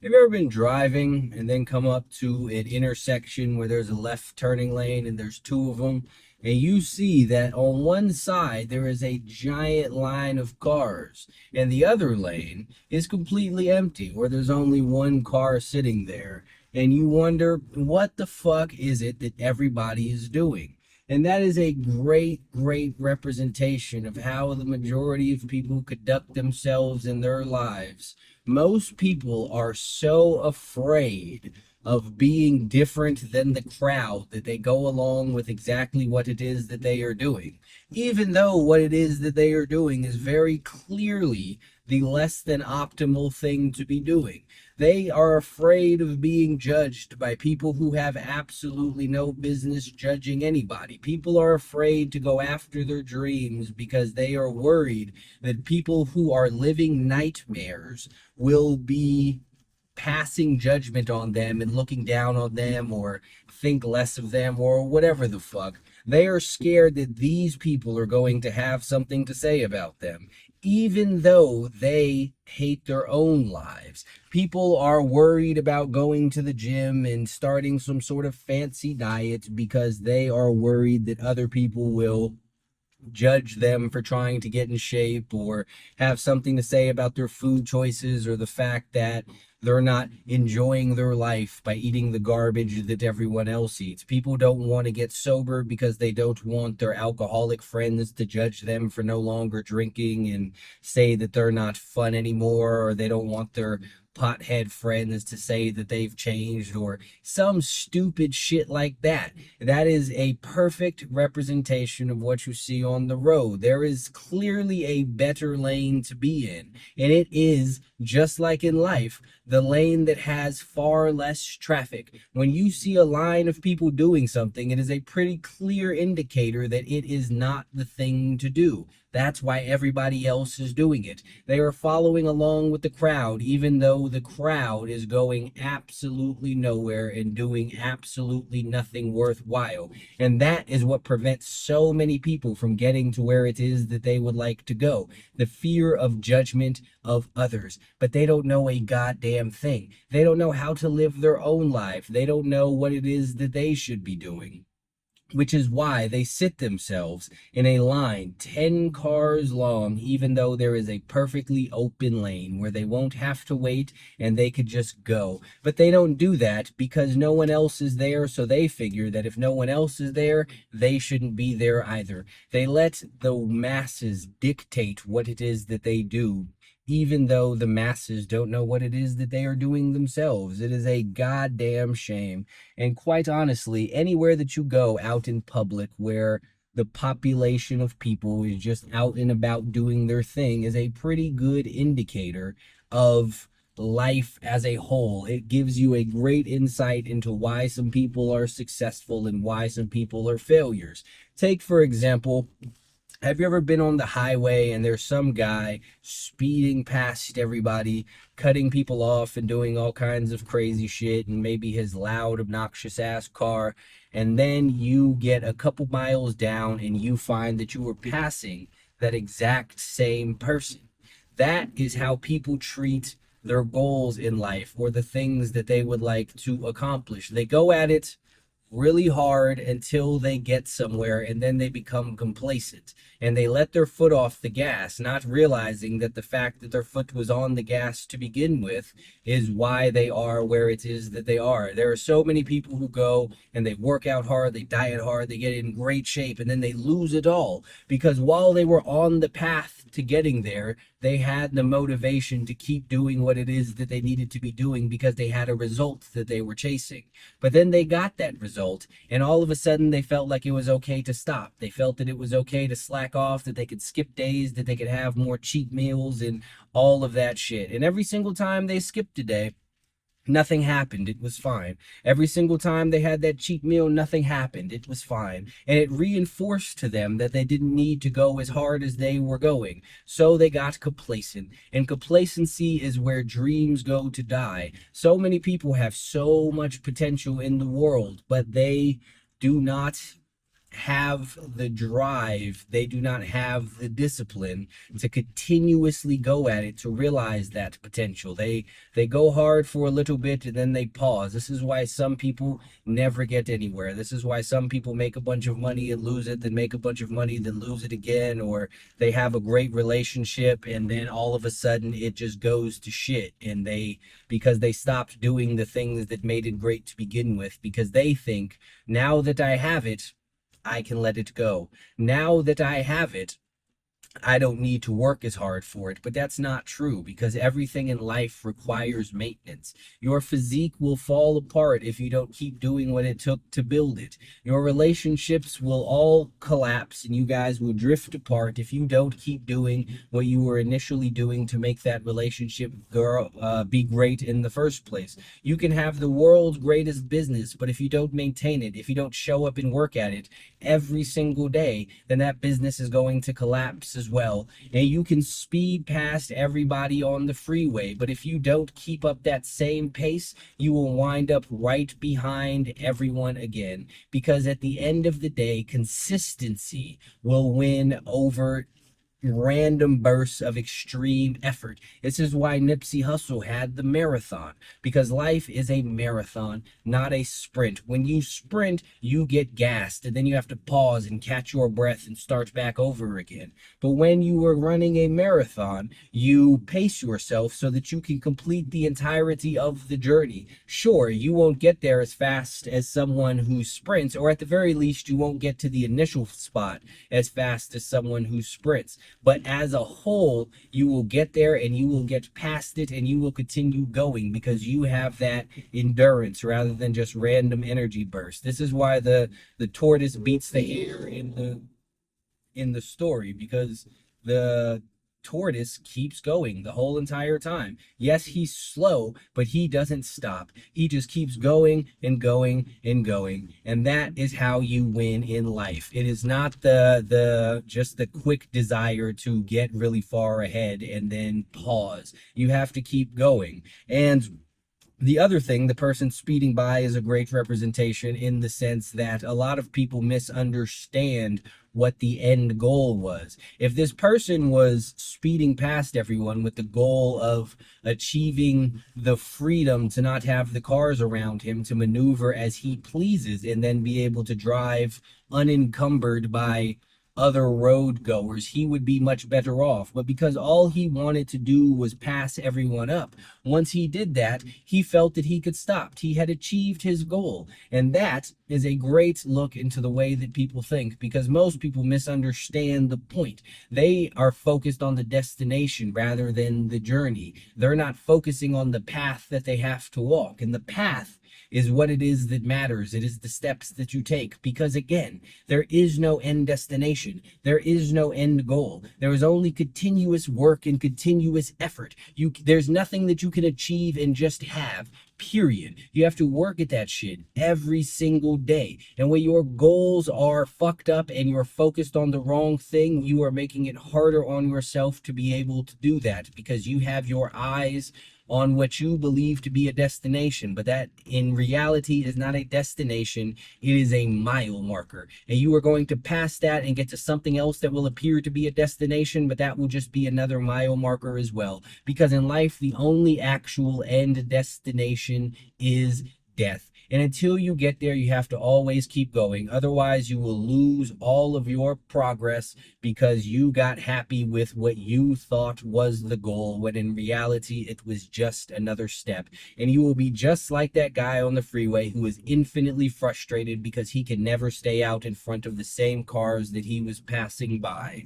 Have you ever been driving and then come up to an intersection where there's a left turning lane and there's two of them, and you see that on one side there is a giant line of cars and the other lane is completely empty, or there's only one car sitting there, and you wonder what the fuck is it that everybody is doing? And that is a great representation of how the majority of people conduct themselves in their lives. Most people are so afraid of being different than the crowd that they go along with exactly what it is that they are doing, even though what it is that they are doing is very clearly the less than optimal thing to be doing. They are afraid of being judged by people who have absolutely no business judging anybody. People are afraid to go after their dreams because they are worried that people who are living nightmares will be passing judgment on them and looking down on them or think less of them or whatever the fuck. They are scared that these people are going to have something to say about them, even though they hate their own lives. People are worried about going to the gym and starting some sort of fancy diet because they are worried that other people will judge them for trying to get in shape or have something to say about their food choices or the fact that they're not enjoying their life by eating the garbage that everyone else eats. People don't want to get sober because they don't want their alcoholic friends to judge them for no longer drinking and say that they're not fun anymore, or they don't want their pothead friends to say that they've changed or some stupid shit like that. That is a perfect representation of what you see on the road. There is clearly a better lane to be in, and it is, just like in life, the lane that has far less traffic. When you see a line of people doing something, it is a pretty clear indicator that it is not the thing to do. That's why everybody else is doing it. They are following along with the crowd, even though the crowd is going absolutely nowhere and doing absolutely nothing worthwhile. And that is what prevents so many people from getting to where it is that they would like to go. The fear of judgment of others. But they don't know a goddamn thing. They don't know how to live their own life. They don't know what it is that they should be doing, which is why they sit themselves in a line 10 cars long, even though there is a perfectly open lane where they won't have to wait and they could just go. But they don't do that because no one else is there, so they figure that if no one else is there, they shouldn't be there either. They let the masses dictate what it is that they do, even though the masses don't know what it is that they are doing themselves. It is a goddamn shame. And quite honestly, anywhere that you go out in public where the population of people is just out and about doing their thing is a pretty good indicator of life as a whole. It gives you a great insight into why some people are successful and why some people are failures. Take, for example, have you ever been on the highway and there's some guy speeding past everybody, cutting people off and doing all kinds of crazy shit, and maybe his loud, obnoxious ass car, and then you get a couple miles down and you find that you were passing that exact same person? That is how people treat their goals in life or the things that they would like to accomplish. They go at it really hard until they get somewhere, and then they become complacent and they let their foot off the gas, not realizing that the fact that their foot was on the gas to begin with is why they are where it is that they are. There are so many people who go and they work out hard, they diet hard, they get in great shape, and then they lose it all because while they were on the path to getting there, they had the motivation to keep doing what it is that they needed to be doing because they had a result that they were chasing. But then they got that result, and all of a sudden they felt like it was okay to stop. They felt that it was okay to slack off, that they could skip days, that they could have more cheat meals and all of that shit. And every single time they skipped a day, nothing happened. It was fine. Every single time they had that cheat meal, nothing happened. It was fine. And it reinforced to them that they didn't need to go as hard as they were going. So they got complacent. And complacency is where dreams go to die. So many people have so much potential in the world, but they do not have the drive, they do not have the discipline to continuously go at it, to realize that potential. They go hard for a little bit and then they pause. This is why some people never get anywhere. This is why some people make a bunch of money and lose it, then make a bunch of money, then lose it again, or they have a great relationship and then all of a sudden it just goes to shit, and because they stopped doing the things that made it great to begin with, because they think, now that I have it, I can let it go. Now that I have it, I don't need to work as hard for it. But that's not true, because everything in life requires maintenance. Your physique will fall apart if you don't keep doing what it took to build it. Your relationships will all collapse and you guys will drift apart if you don't keep doing what you were initially doing to make that relationship be great in the first place. You can have the world's greatest business, but if you don't maintain it, if you don't show up and work at it every single day, then that business is going to collapse as well. And you can speed past everybody on the freeway, but if you don't keep up that same pace, you will wind up right behind everyone again. Because at the end of the day, consistency will win over random bursts of extreme effort. This is why Nipsey Hussle had the marathon, because life is a marathon, not a sprint. When you sprint, you get gassed, and then you have to pause and catch your breath and start back over again. But when you are running a marathon, you pace yourself so that you can complete the entirety of the journey. Sure, you won't get there as fast as someone who sprints, or at the very least, you won't get to the initial spot as fast as someone who sprints. But as a whole, you will get there and you will get past it and you will continue going, because you have that endurance rather than just random energy bursts. This is why the tortoise beats the hare in the story, because the tortoise keeps going the whole entire time. Yes, he's slow, but he doesn't stop. He just keeps going and going and going. And that is how you win in life. It is not just the quick desire to get really far ahead and then pause. You have to keep going. And the other thing, the person speeding by is a great representation, in the sense that a lot of people misunderstand what the end goal was. If this person was speeding past everyone with the goal of achieving the freedom to not have the cars around him, to maneuver as he pleases, and then be able to drive unencumbered by other road goers, he would be much better off. But because all he wanted to do was pass everyone up, once he did that, he felt that he could stop. He had achieved his goal. And that is a great look into the way that people think, because most people misunderstand the point. They are focused on the destination rather than the journey. They're not focusing on the path that they have to walk. And the path is what it is that matters. It is the steps that you take, because again, there is no end destination. There is no end goal. There is only continuous work and continuous effort. There's nothing that you can achieve and just have. Period. You have to work at that shit every single day. And when your goals are fucked up and you're focused on the wrong thing, you are making it harder on yourself to be able to do that, because you have your eyes on what you believe to be a destination, but that in reality is not a destination. It is a mile marker, and you are going to pass that and get to something else that will appear to be a destination, but that will just be another mile marker as well, because in life the only actual end destination is death. And until you get there, you have to always keep going. Otherwise, you will lose all of your progress, because you got happy with what you thought was the goal, when in reality, it was just another step. And you will be just like that guy on the freeway who is infinitely frustrated because he can never stay out in front of the same cars that he was passing by.